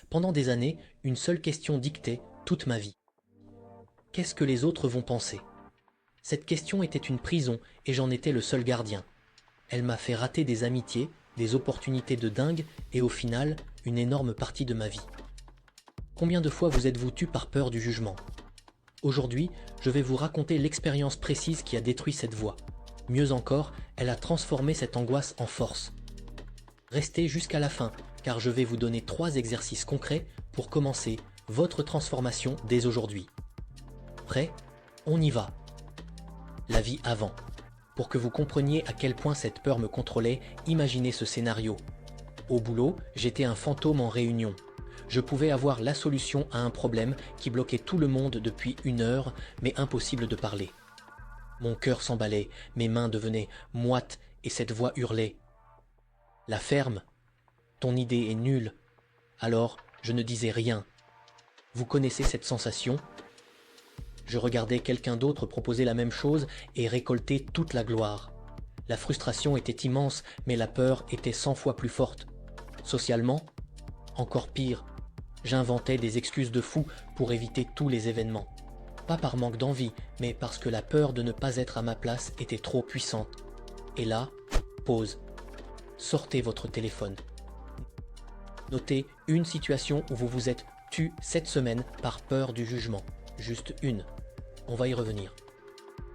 Pendant des années, une seule question dictait toute ma vie. Qu'est-ce que les autres vont penser? Cette question était une prison et j'en étais le seul gardien. Elle m'a fait rater des amitiés, des opportunités de dingue et au final, une énorme partie de ma vie. Combien de fois vous êtes-vous tu par peur du jugement? Aujourd'hui, je vais vous raconter l'expérience précise qui a détruit cette voie. Mieux encore, elle a transformé cette angoisse en force. Restez jusqu'à la fin, car je vais vous donner 3 exercices concrets pour commencer votre transformation dès aujourd'hui. Prêt? On y va. La vie avant. Pour que vous compreniez à quel point cette peur me contrôlait, imaginez ce scénario. Au boulot, j'étais un fantôme en réunion. Je pouvais avoir la solution à un problème qui bloquait tout le monde depuis 1 heure, mais impossible de parler. Mon cœur s'emballait, mes mains devenaient moites et cette voix hurlait. La ferme, ton idée est nulle. Alors, je ne disais rien. Vous connaissez cette sensation? Je regardais quelqu'un d'autre proposer la même chose et récolter toute la gloire. La frustration était immense, mais la peur était 100 fois plus forte. Socialement, encore pire. J'inventais des excuses de fou pour éviter tous les événements. Pas par manque d'envie, mais parce que la peur de ne pas être à ma place était trop puissante. Et là, pause. Sortez votre téléphone. Notez une situation où vous vous êtes tu cette semaine par peur du jugement. Juste une. On va y revenir.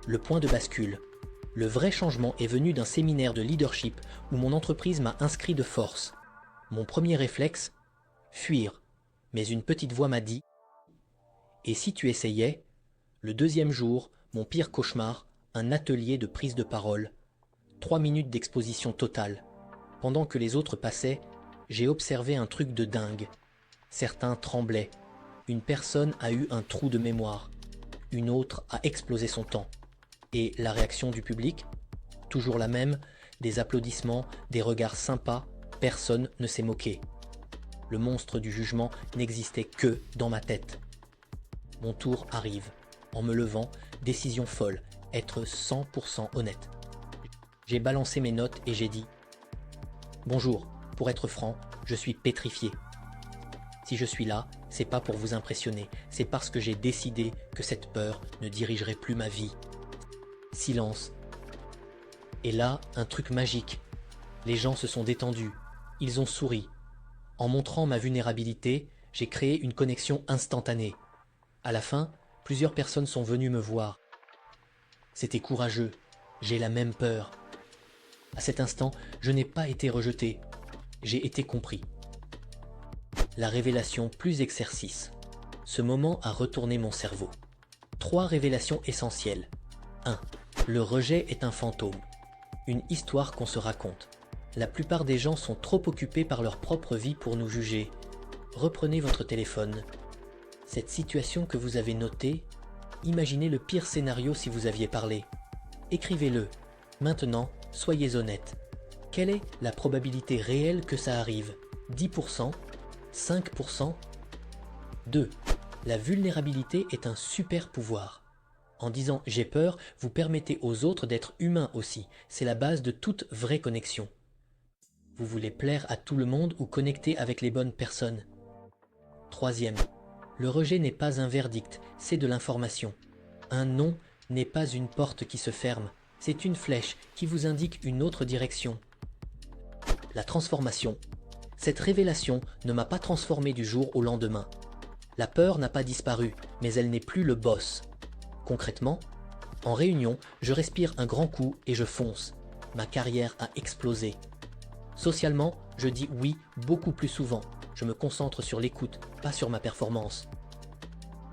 Le point de bascule. Le vrai changement est venu d'un séminaire de leadership où mon entreprise m'a inscrit de force. Mon premier réflexe? Fuir. Mais une petite voix m'a dit « Et si tu essayais ?» Le deuxième jour, mon pire cauchemar, un atelier de prise de parole. 3 minutes d'exposition totale. Pendant que les autres passaient, j'ai observé un truc de dingue. Certains tremblaient. Une personne a eu un trou de mémoire. Une autre a explosé son temps. Et la réaction du public? Toujours la même, des applaudissements, des regards sympas, personne ne s'est moqué. Le monstre du jugement n'existait que dans ma tête. Mon tour arrive. En me levant, décision folle, être 100% honnête. J'ai balancé mes notes et j'ai dit « Bonjour, pour être franc, je suis pétrifié. Si je suis là, c'est pas pour vous impressionner, c'est parce que j'ai décidé que cette peur ne dirigerait plus ma vie. » Silence. Et là, un truc magique. Les gens se sont détendus, ils ont souri. En montrant ma vulnérabilité, j'ai créé une connexion instantanée. À la fin, plusieurs personnes sont venues me voir. C'était courageux, j'ai la même peur. À cet instant, je n'ai pas été rejeté, j'ai été compris. La révélation plus exercice. Ce moment a retourné mon cerveau. 3 révélations essentielles. 1. Le rejet est un fantôme. Une histoire qu'on se raconte. La plupart des gens sont trop occupés par leur propre vie pour nous juger. Reprenez votre téléphone. Cette situation que vous avez notée, imaginez le pire scénario si vous aviez parlé. Écrivez-le. Maintenant, soyez honnête. Quelle est la probabilité réelle que ça arrive? 10%? 5%? 2. La vulnérabilité est un super pouvoir. En disant « j'ai peur », vous permettez aux autres d'être humains aussi. C'est la base de toute vraie connexion. Vous voulez plaire à tout le monde ou connecter avec les bonnes personnes. 3. Le rejet n'est pas un verdict, c'est de l'information. Un non n'est pas une porte qui se ferme, c'est une flèche qui vous indique une autre direction. La transformation. Cette révélation ne m'a pas transformé du jour au lendemain. La peur n'a pas disparu, mais elle n'est plus le boss. Concrètement, en réunion, je respire un grand coup et je fonce. Ma carrière a explosé. Socialement, je dis oui beaucoup plus souvent. Je me concentre sur l'écoute, pas sur ma performance.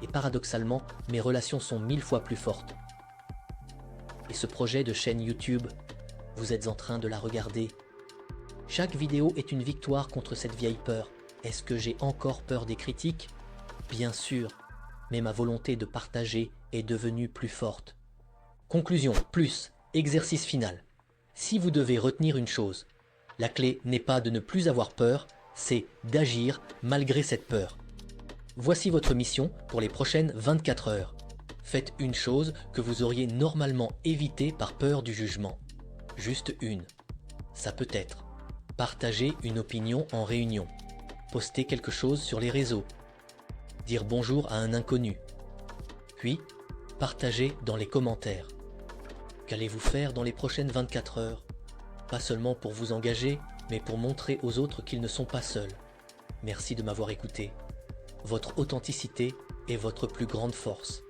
Et paradoxalement, mes relations sont 1000 fois plus fortes. Et ce projet de chaîne YouTube, vous êtes en train de la regarder. Chaque vidéo est une victoire contre cette vieille peur. Est-ce que j'ai encore peur des critiques? Bien sûr, mais ma volonté de partager est devenue plus forte. Conclusion, plus, exercice final. Si vous devez retenir une chose, la clé n'est pas de ne plus avoir peur, c'est d'agir malgré cette peur. Voici votre mission pour les prochaines 24 heures. Faites une chose que vous auriez normalement évitée par peur du jugement. Juste une. Ça peut être partager une opinion en réunion. poster quelque chose sur les réseaux, dire bonjour à un inconnu, puis partager dans les commentaires. Qu'allez-vous faire dans les prochaines 24 heures? Pas seulement pour vous engager, mais pour montrer aux autres qu'ils ne sont pas seuls. Merci de m'avoir écouté. Votre authenticité est votre plus grande force.